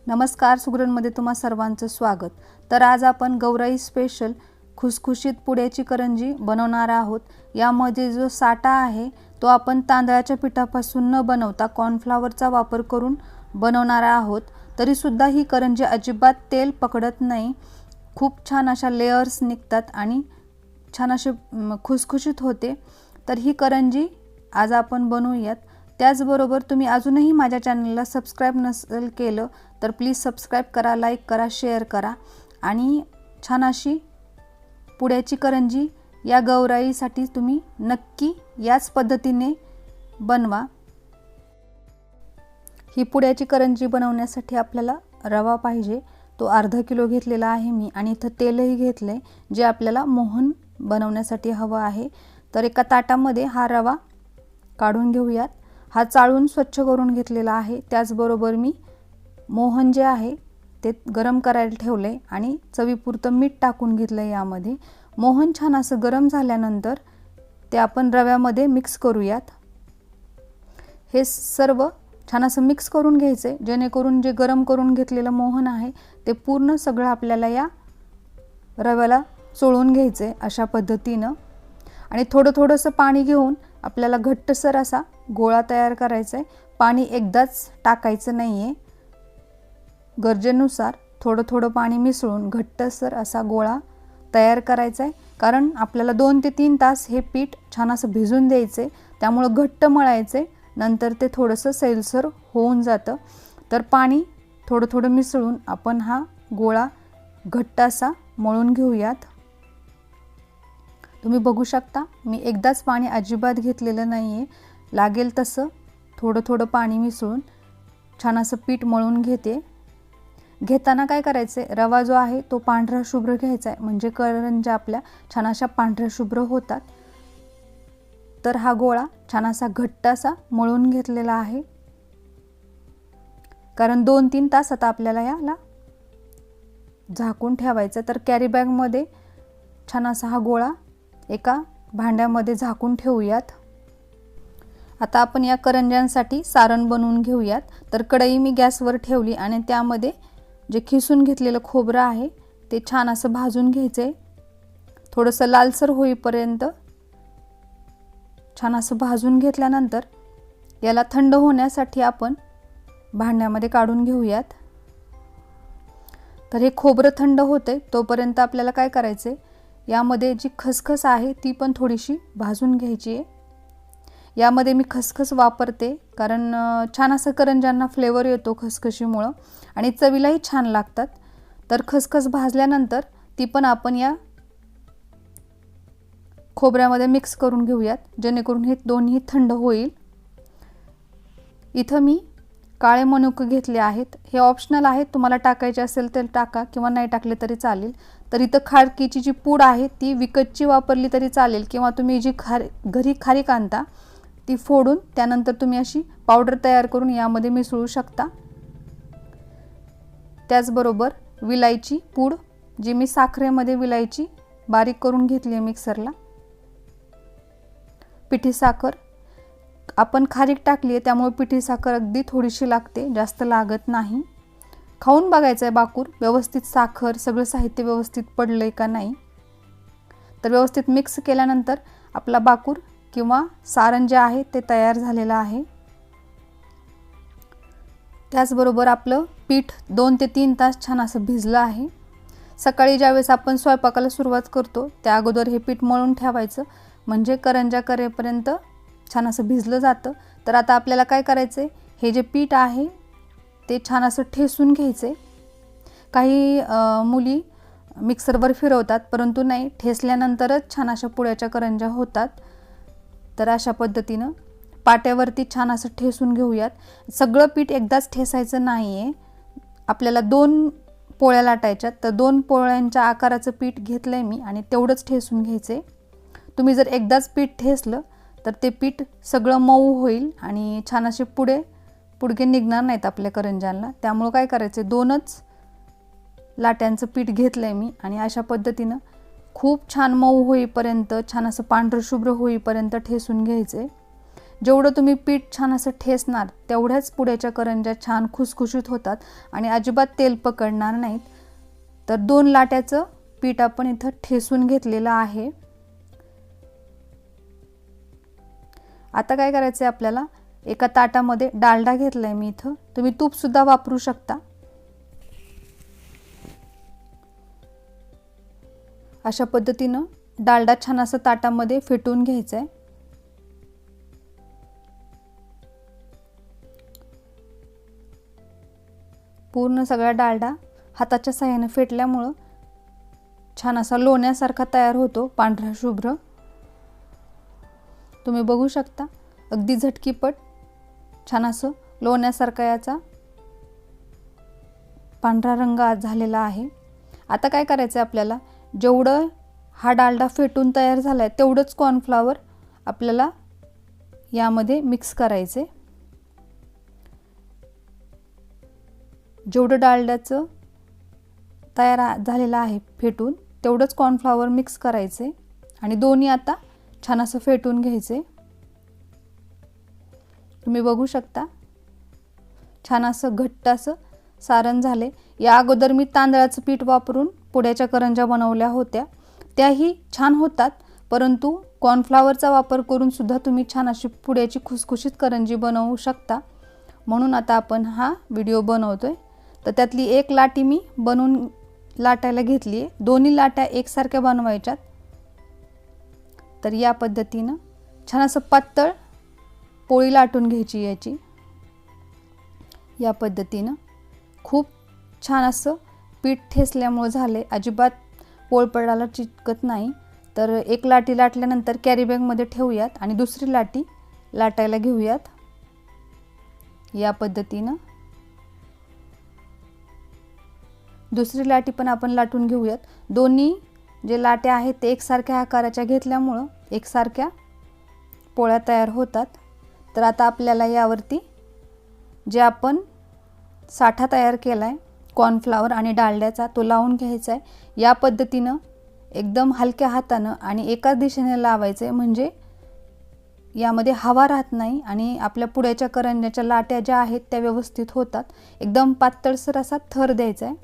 नमस्कार, सुगरणमध्ये तुम्हा सर्वांचं स्वागत। तर आज आपण गौराई स्पेशल खुसखुशीत पुड्याची करंजी बनवणार आहोत। यामध्ये जो साठा आहे तो आपण तांदळाच्या पिठापासून न बनवता कॉर्नफ्लॉवरचा वापर करून बनवणार आहोत। तरी सुद्धा ही करंजी अजिबात तेल पकडत नाही, खूप छान अशा लेयर्स निघतात आणि छान असे खुसखुशीत होते। तर ही करंजी आज आपण बनवूयात। त्याचबरोबर तुम्ही अजूनही माझ्या चॅनलला सबस्क्राइब नसेल केलं तर प्लीज सबस्क्राइब करा, लाईक करा, शेअर करा आणि छान अशी पुड्याची करंजी या गौराईसाठी तुम्ही नक्की याच पद्धतीने बनवा। ही पुड्याची करंजी बनवण्यासाठी आपल्याला रवा पाहिजे, तो अर्धा किलो घेतलेला आहे मी आणि इथं तेलही घेतले जे आपल्याला मोहन बनवण्यासाठी हवं आहे। तर एका ताटामध्ये हा रवा काढून घेऊयात। हा चाळून स्वच्छ करून घेतलेला आहे। त्याचबरोबर मी मोहन जे आहे ते गरम करायला ठेवले आणि चवीपुरतं मीठ टाकून घेतलं। यामध्ये मोहन छान असं गरम झाल्यानंतर ते आपण रव्यामध्ये मिक्स करूयात। हे सर्व छान असं मिक्स करून घ्यायचे जेणेकरून जे गरम करून घेतलेलं मोहन आहे ते पूर्ण सगळं आपल्याला या रव्याला चोळून घ्यायचे अशा पद्धतीनं। आणि थोडंसं पाणी घेऊन आपल्याला घट्टसर असा गोळा तयार करायचा आहे। पाणी एकदाच टाकायचं नाहीये, गरजेनुसार थोडं पाणी मिसळून घट्टसर असा गोळा तयार करायचा आहे। कारण आपल्याला 2 ते 3 तास हे पीठ छान असं भिजून द्यायचे, त्यामुळे घट्ट मळायचे, नंतर ते थोडंसं सैलसर होऊन जातं। तर पाणी थोडं मिसळून आपण हा गोळा घट्ट असा मळून घेऊयात। तुम्ही बघू शकता मी एकदाच पाणी अजिबात घेतलेलं नाहीये, लागेल तसं थोडं पाणी मिसळून छान असं पीठ मळून घेते। घेताना काय करायचे, रवा जो आहे तो पांढरा शुभ्र घ्यायचा आहे, म्हणजे करंज्या आपल्या छान अशा पांढऱ्या शुभ्र होतात। तर हा गोळा छान असा घट्ट असा मळून घेतलेला आहे, कारण 2-3 तास आता आपल्याला याला झाकून ठेवायचं। तर कॅरी बॅग मध्ये छान असा हा गोळा एका भांड्यामध्ये झाकून ठेवूयात। आता आपण या करंज्यांसाठी सारण बनवून घेऊयात। तर कढई मी गॅसवर ठेवली आणि त्यामध्ये जे खिसून घेतलेलं खोबरं आहे ते छान असं भाजून घ्यायचे, थोडंसं लालसर होईपर्यंत छान असं भाजून घेतल्यानंतर याला थंड होण्यासाठी आपण भांड्यामध्ये काढून घेऊयात। तर हे खोबरं थंड होते तोपर्यंत आपल्याला काय करायचे, यामध्ये जी खसखस आहे ती पण थोडीशी भाजून घ्यायची आहे। यामध्ये मी खसखस वापरते कारण छान असं करंज्यांना फ्लेवर येतो खसखशीमुळे आणि चवीलाही छान लागतात। तर खसखस भाजल्यानंतर ती पण आपण या खोबऱ्यामध्ये मिक्स करून घेऊयात, जेणेकरून हे दोन्ही थंड होईल। इथं मी काळे मनुके घेतले आहेत, हे ऑप्शनल आहेत, तुम्हाला टाकायचे असेल तर टाका किंवा नाही टाकले तरी चालेल। तर इथं खारकीची जी पूड आहे ती विकतची वापरली तरी चालेल किंवा तुम्ही जी घरी खारीक आणता ती फोडून त्यानंतर तुम्ही अशी पावडर तयार करून यामध्ये मिसळू शकता। त्याचबरोबर विलायची पूड जी मी साखरेमध्ये विलायची बारीक करून घेतली आहे मिक्सरला। पिठी साखर आपण खारीक टाकली आहे त्यामुळे पिठी साखर अगदी थोडीशी लागते, जास्त लागत नाही। खाऊन बघायचं आहे बाकूर व्यवस्थित साखर सगळं साहित्य व्यवस्थित पडलंय का नाही। तर व्यवस्थित मिक्स केल्यानंतर आपला बाकूर किंवा सारण जे आहे ते तयार झालेलं आहे। त्याचबरोबर आपलं पीठ 2 ते 3 तास छान असं भिजलं आहे। सकाळी ज्यावेळेस आपण स्वयंपाकाला सुरुवात करतो त्या अगोदर हे पीठ मळून ठेवायचं, म्हणजे करंज्या करेपर्यंत छान असं भिजलं जातं। तर आता आपल्याला काय करायचे, हे जे पीठ आहे ते छान असं ठेसून घ्यायचे। काही मुली मिक्सरवर फिरवतात, परंतु नाही, ठेसल्यानंतरच छान अशा पुड्याच्या करंज्या होतात। तर अशा पद्धतीनं पाट्यावरती छान असं ठेसून घेऊयात। सगळं पीठ एकदाच ठेसायचं नाहीये, आपल्याला 2 पोळ्या लाटायच्यात, तर 2 पोळ्यांच्या आकाराचं पीठ घेतलंय मी आणि तेवढंच ठेसून घ्यायचे। तुम्ही जर एकदाच पीठ ठेसलं तर ते पीठ सगळं मऊ होईल आणि छान असे पुडके निघणार नाहीत आपल्या करंज्यांना। त्यामुळे काय करायचे, 2च लाट्यांचं पीठ घेतलंय मी आणि अशा पद्धतीनं खूप छान मऊ होईपर्यंत छान असं पांढरं शुभ्र होईपर्यंत ठेसून घ्यायचे, जेवढं तुम्ही पीठ छान असं ठेसणार तेवढ्याच पुड्याच्या करंज्या छान खुसखुशीत होतात आणि अजिबात तेल पकडणार नाहीत. तर 2 लाट्याचं पीठ आपण इथं ठेसून घेतलेलं आहे. आता काय करायचं आहे आपल्याला, एका ताटामध्ये डालडा घेतलाय मी इथं, तुम्ही तूप सुद्धा वापरू शकता. अशा पद्धतीनं डालडा छान असं ताटामध्ये फेटून घ्यायचा आहे. पूर्ण सगळा डालडा हाताच्या साहाय्याने फेटल्यामुळं छान असा लोण्यासारखा तयार होतो, पांढरा शुभ्र. तुम्ही बघू शकता अगदी झटकीपट छान असं लोण्यासारखा याचा पांढरा रंग झालेला आहे. आता काय करायचं आहे आपल्याला, जेवढं हा डालडा फेटून तयार झाला आहे तेवढंच कॉर्नफ्लॉवर आपल्याला यामध्ये मिक्स करायचे. जेवढं डालड्याचं तयार झालेलं आहे फेटून तेवढंच कॉर्नफ्लॉवर मिक्स करायचे आणि दोन्ही आता छान असं फेटून घ्यायचे. तुम्ही बघू शकता छान असं घट्ट असं सारण झाले. या अगोदर मी तांदळाचं पीठ वापरून पुड्याच्या करंज्या बनवल्या होत्या, त्याही छान होतात, परंतु कॉर्नफ्लॉवरचा वापर करून सुद्धा तुम्ही छान अशी पुड्याची खुसखुशीत करंजी बनवू शकता. म्हणून आता आपण हा व्हिडिओ बनवतोय. तर त्यातली एक लाटी मी बनवून लाटायला घेतली आहे. दोन्ही लाट्या एकसारख्या बनवायच्यात. तर या पद्धतीनं छान असं पातळ पोळी लाटून घ्यायची याची. या पद्धतीनं खूप छान असं पीठ ठेसल्यामुळे झाले, अजिबात पोळपडाला चिटकत नाही. तर एक लाटी लाटल्यानंतर कॅरी बॅगमध्ये ठेवूयात आणि दुसरी लाटी लाटायला घेऊयात. या पद्धतीनं दुसरी लाटी पण आपण लाटून घेऊयात. दोन्ही जे लाट्या आहेत ते एकसारख्या आकाराच्या घेतल्यामुळं एकसारख्या पोळ्या तयार होतात. तर आता आपल्याला यावरती जे आपण साठा तयार केला आहे कॉर्नफ्लॉवर आणि डालड्याचा तो लावून घ्यायचा आहे. या पद्धतीनं एकदम हलक्या हातानं आणि एकाच दिशेने लावायचं आहे, म्हणजे यामध्ये हवा राहत नाही आणि आपल्या पुड्याच्या करंज्याच्या लाट्या ज्या आहेत त्या व्यवस्थित होतात. एकदम पातळसर असा थर द्यायचा आहे.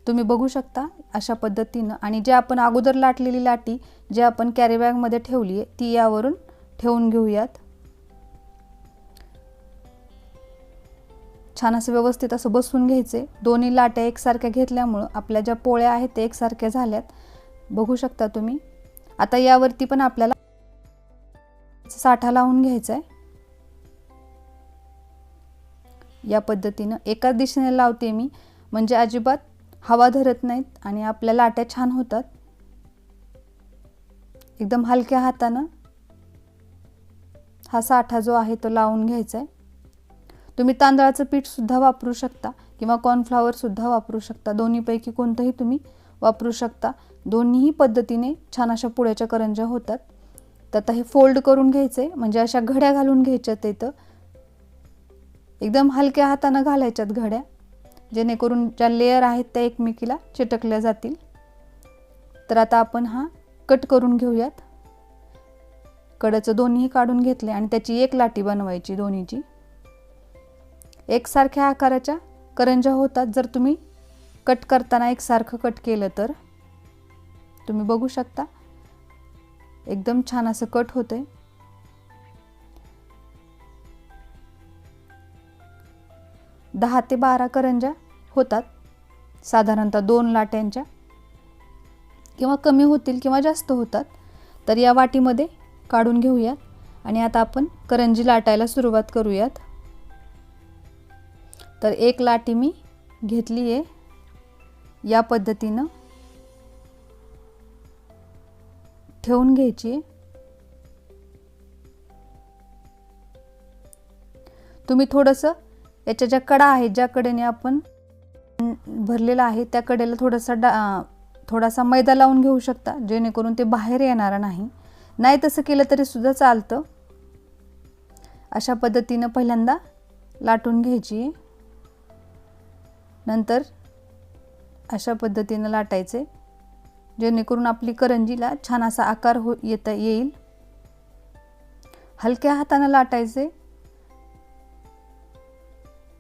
तुम्ही बघू शकता अशा पद्धतीनं. आणि जे आपण अगोदर लाटलेली लाटी जे आपण कॅरी बॅगमध्ये ठेवली आहे ती यावरून ठेवून घेऊयात. छान असं व्यवस्थित असं बसवून घ्यायचे. दोन्ही लाट्या एकसारख्या घेतल्यामुळं आपल्या ज्या पोळ्या आहेत त्या एकसारख्या झाल्यात, बघू शकता तुम्ही. आता यावरती पण आपल्याला साठा लावून घ्यायचा आहे. या पद्धतीनं एकाच दिशेने लावते मी, म्हणजे अजिबात हवा धरत नाहीत आणि आपल्या लाट्या छान होतात. एकदम हलक्या हातानं हा साठा जो आहे तो लावून घ्यायचा आहे. तुम्ही तांदळाचं पीठ सुद्धा वापरू शकता किंवा कॉर्नफ्लॉवर सुद्धा वापरू शकता. दोन्हीपैकी कोणतंही तुम्ही वापरू शकता. दोन्हीही पद्धतीने छान अशा पुड्याच्या करंज्या होतात. तर आता हे फोल्ड करून घ्यायचे, म्हणजे अशा घड्या घालून घ्यायच्यात. इथं एकदम हलक्या हातानं घालायच्यात घड्या, जेणेकरून ज्या लेयर आहेत त्या एकमेकीला चिटकल्या जातील. तर आता आपण हा कट करून घेऊयात. कडेचं दोन्ही काढून घेतले आणि त्याची एक लाटी बनवायची. दोन्हीची एकसारख्या आकाराच्या करंज्या होतात जर तुम्ही कट करताना एकसारखं कट केलं तर. तुम्ही बघू शकता एकदम छान असं कट होतंय. दहा ते 12 करंज्या होतात साधारणतः 2 लाट्यांच्या, किंवा कमी होतील किंवा जास्त होतात. तर या वाटीमध्ये काढून घेऊयात आणि आता आपण करंजी लाटायला सुरुवात करूयात. तर एक लाटी मी घेतली आहे. या पद्धतीनं ठेवून घ्यायची आहे. तुम्ही थोडंसं याच्या ज्या कडा आहेत, ज्या कडेने आपण भरलेला आहे त्या कडेला थोडासा मैदा लावून घेऊ शकता, जेणेकरून ते बाहेर येणार नाही. नाही तसं केलं तरी सुद्धा चालतं. अशा पद्धतीनं पहिल्यांदा लाटून घ्यायची आहे. नंतर अशा पद्धतीनं लाटायचे, जेणेकरून आपली करंजीला छान असा आकार येईल. हलक्या हाताने लाटायचे,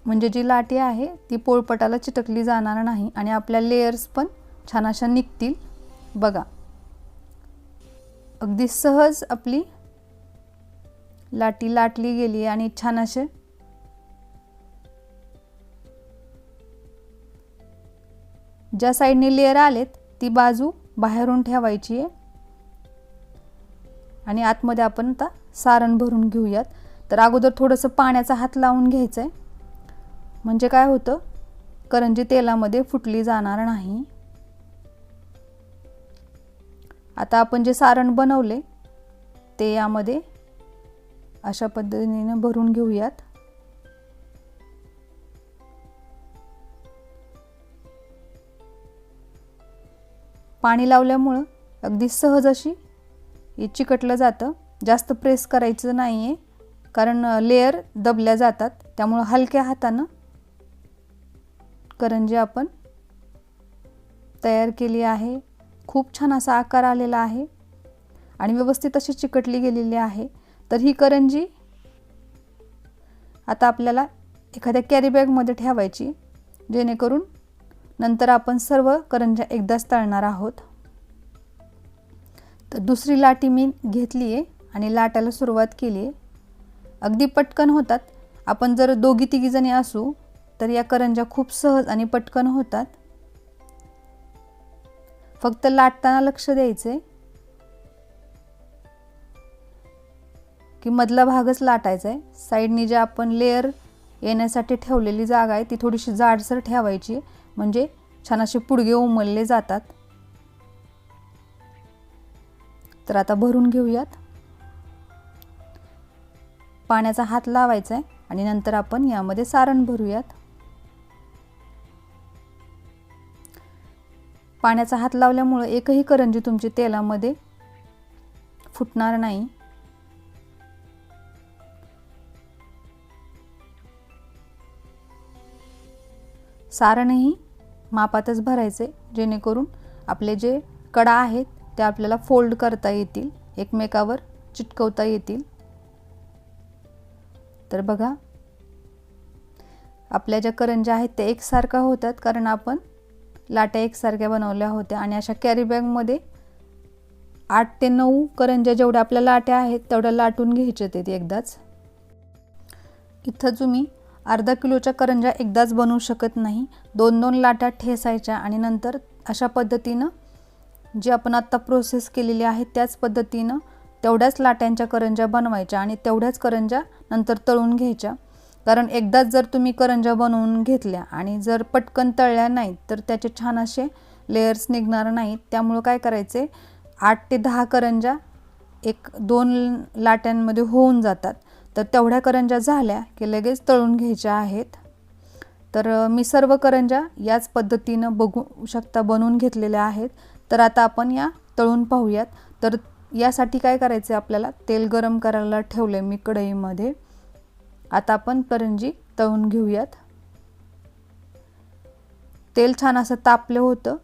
म्हणजे जी लाटी आहे ती पोळपाटाला चिटकली जाणार नाही आणि आपल्या लेयर्स पण छान अशा निघतील। बघा, अगदी सहज आपली लाटी लाटली गेली आणि छान असे ज्या साइडने लेयर आलेत ती बाजू बाहेरून ठेवायची आहे आणि आतमध्ये आपण आता सारण भरून घेऊयात। तर अगोदर थोडंसं पाण्याचा हात लावून घ्यायचं आहे, म्हणजे काय होतं, करंजी तेलामध्ये फुटली जाणार नाही। आता आपण जे सारण बनवले ते यामध्ये अशा पद्धतीने भरून घेऊयात। पाणी लावल्यामुळे अगदी सहज अशी हे चिकटलं जातं, जास्त प्रेस करायचं नाहीये कारण लेयर दबल्या जातात। त्यामुळे हलक्या हाताने करंजी आपण तयार केली आहे। खूप छान असा आकार आलेला आहे आणि व्यवस्थित अशी चिकटली गेलेली आहे। तर ही करंजी आता आपल्याला एखाद्या कॅरी बॅग मध्ये ठेवायची, जेणेकरून नंतर आपण सर्व करंज्या एकदाच तळणार आहोत। तर दुसरी लाटी मी घेतली आहे आणि लाटायला सुरुवात केली आहे। अगदी पटकन होतात। आपण जर दोघी तिघी जणी असू तर या करंज्या खूप सहज आणि पटकन होतात। फक्त लाटताना लक्ष द्यायचे की मधला भागच लाटायचा आहे। साइडनी जे आपण लेयर येण्यासाठी ठेवलेली जागा आहे ती थोडीशी जाडसर ठेवायची, म्हणजे छान असे पुडगे उमलले जातात। तर आता भरून घेऊयात। पाण्याचा हात लावायचा आहे आणि नंतर आपण यामध्ये सारण भरूयात। पाण्याचा हात लावल्यामुळे एकही करंजी तुमची तेलामध्ये फुटणार नाही। सारणही मापातच भरायचे, जेणेकरून आपले जे कडा आहेत ते आपल्याला फोल्ड करता येतील, एकमेकावर चिटकवता येतील। तर बघा, आपल्या ज्या करंज्या आहेत ते एकसारख्या होतात कारण आपण लाट्या एकसारख्या बनवल्या होत्या आणि अशा कॅरी बॅग मध्ये 8 ते 9 करंज्या जेवढ्या आपल्या लाट्या आहेत तेवढ्या लाटून घ्यायच्या ते एकदाच। इथं तुम्ही अर्धा किलोच्या करंज्या एकदाच बनवू शकत नाही, 2-2 लाट्या ठेसायच्या आणि नंतर अशा पद्धतीने जी आपण आता प्रोसेस केलेली आहे त्याच पद्धतीने तेवढ्याच लाट्यांच्या करंज्या बनवायच्या आणि तेवढ्याच करंज्या नंतर तळून घ्यायच्या। कारण एकदाच जर तुम्ही करंज्या बनवून घेतल्या आणि जर पटकन तळल्या नाहीत तर त्याचे छान असे लेयर्स निघणार नाहीत। त्यामुळे काय करायचे, 8 ते 10 करंज्या 1-2 लाट्यांमध्ये होऊन जातात। तर तेवढ्या करंज्या झाल्या की लगेच तळून घ्यायच्या आहेत। तर मी सर्व करंज्या याच पद्धतीने बघू शकता बनवून घेतलेल्या आहेत। तर आता आपण या तळून पाहूयात। तर यासाठी काय करायचे, आपल्याला तेल गरम करायला ठेवले मी कढईमध्ये। आता आपण करंजी तळून घेऊयात। तेल छान असं तापले होतं।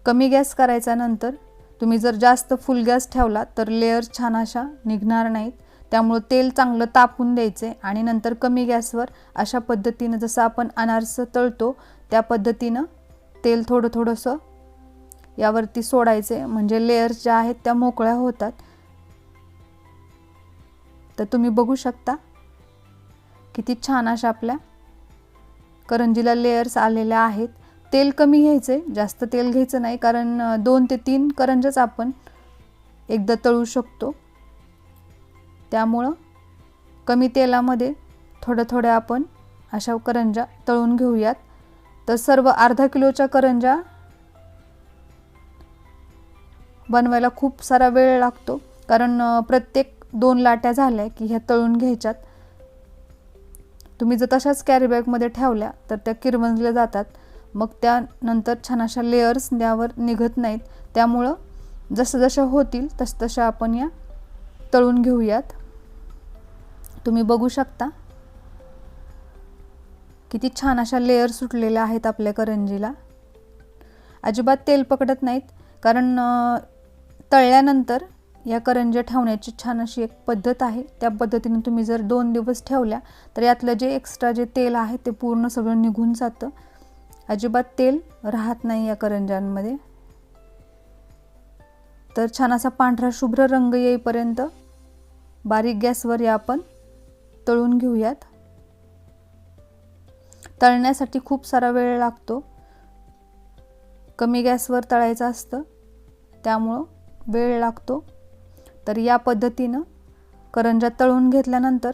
कमी गॅस करायचा, नंतर तुम्ही जर जास्त फुल गॅस ठेवला तर लेयर छान अशा निघणार नाहीत। त्यामुळे तेल चांगलं तापून द्यायचे आणि नंतर कमी गॅसवर अशा पद्धतीने जसं आपण अनारसे तळतो त्या पद्धतीने तेल थोडं थोडंसं यावरती सोडायचे, म्हणजे लेयर्स ज्या आहेत त्या मोकळ्या होतात। तर तुम्ही बघू शकता किती छान अशा आपल्या करंजीला लेयर्स आलेल्या आहेत। तेल कमी घ्यायचे, जास्त तेल घ्यायचं नाही, कारण 2 ते 3 करंज्याच आपण एकदा तळू शकतो। त्यामुळे कमी तेलामध्ये थोड्या थोड्या आपण अशा करंज्या तळून घेऊयात। तर सर्व अर्धा किलोच्या करंज्या बनवायला खूप सारा वेळ लागतो, कारण प्रत्येक 2 लाट्या झाल्या की ह्या तळून घ्यायच्यात। तुम्ही जर तशाच कॅरी बॅग मध्ये ठेवल्या तर त्या किरवंजल्या जातात, मग त्यानंतर छान अशा लेयर्स त्यावर निघत नाहीत। त्यामुळे जसं होतील तसं आपण या तळून घेऊयात। तुम्ही बघू शकता किती छान अशा लेयर सुटलेल्या आहेत आपल्या करंजीला। अजिबात तेल पकडत नाहीत, कारण तळल्यानंतर या करंज्या ठेवण्याची छान अशी एक पद्धत आहे. त्या पद्धतीने तुम्ही जर 2 दिवस ठेवल्या तर यातलं जे एक्स्ट्रा जे तेल आहे ते पूर्ण सगळं निघून जातं. अजिबात तेल राहत नाही या करंज्यांमध्ये. तर छान असा पांढरा शुभ्र रंग येईपर्यंत बारीक गॅसवर या आपण तळून घेऊयात. तळण्यासाठी खूप सारा वेळ लागतो. कमी गॅसवर तळायचं असतं त्यामुळं वेळ लागतो. तर या पद्धतीनं करंज्या तळून घेतल्यानंतर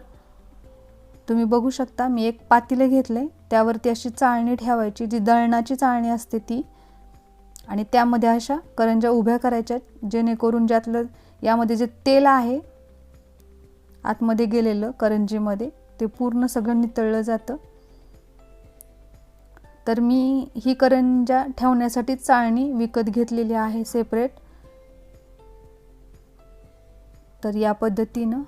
तुम्ही बघू शकता मी एक पातेलं घेतले, त्यावरती अशी चाळणी ठेवायची, जी दळणाची चाळणी असते ती, आणि त्यामध्ये अशा करंज्या उभ्या करायच्या, जेणेकरून ज्यातलं यामध्ये जे तेल आहे आतमध्ये गेलेलं करंजीमध्ये ते पूर्ण सगळं नितळलं जातं. तर मी ही करंज्या ठेवण्यासाठी चाळणी विकत घेतलेली आहे सेपरेट. तर या पद्धतीनं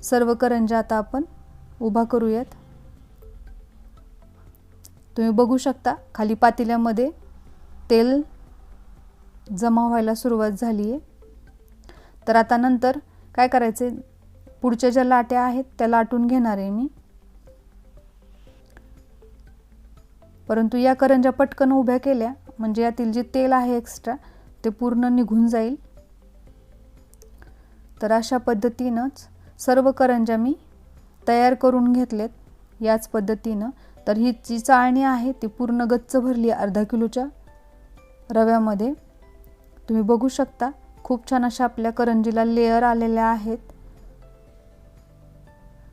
सर्व करंज्या आता आपण उभा करूयात. तुम्ही बघू शकता खाली पातेल्यामध्ये तेल जमा व्हायला सुरुवात झाली आहे. तर आता नंतर काय करायचे, पुढच्या ज्या लाट्या आहेत त्या लाटून घेणार आहे मी. परंतु या करंज्या पटकन उभ्या केल्या म्हणजे यातील जे तेल आहे एक्स्ट्रा ते पूर्ण निघून जाईल. तर अशा पद्धतीनंच सर्व करंज्या मी तयार करून घेतलेत याच पद्धतीनं. तर ही जी चाळणी आहे ती पूर्ण गच्च भरली अर्धा किलोच्या रव्यामध्ये. तुम्ही बघू शकता खूप छान अशा आपल्या करंजीला लेअर आलेल्या आहेत.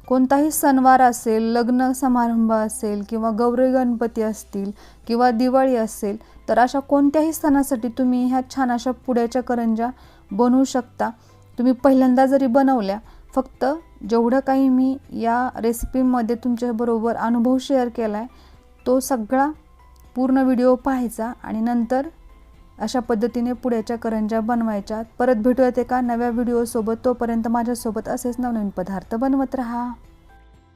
कोणताही सणवार असेल, लग्न समारंभ असेल किंवा गौरी गणपती असतील किंवा दिवाळी असेल तर अशा कोणत्याही सणासाठी तुम्ही ह्या छान अशा पुड्याच्या करंज्या बनवू शकता. तुम्ही पहिल्यांदा जरी बनवल्या, फक्त जेवढं काही मी या रेसिपीमध्ये तुमच्याबरोबर अनुभव शेअर केला आहे तो सगळा पूर्ण व्हिडिओ पाहायचा आणि नंतर अशा पद्धतीने पुड्याच्या करंज्या बनवायच्या. परत भेटूयात एका नव्या व्हिडिओसोबत. तोपर्यंत माझ्यासोबत असेच नवनवीन पदार्थ बनवत राहा.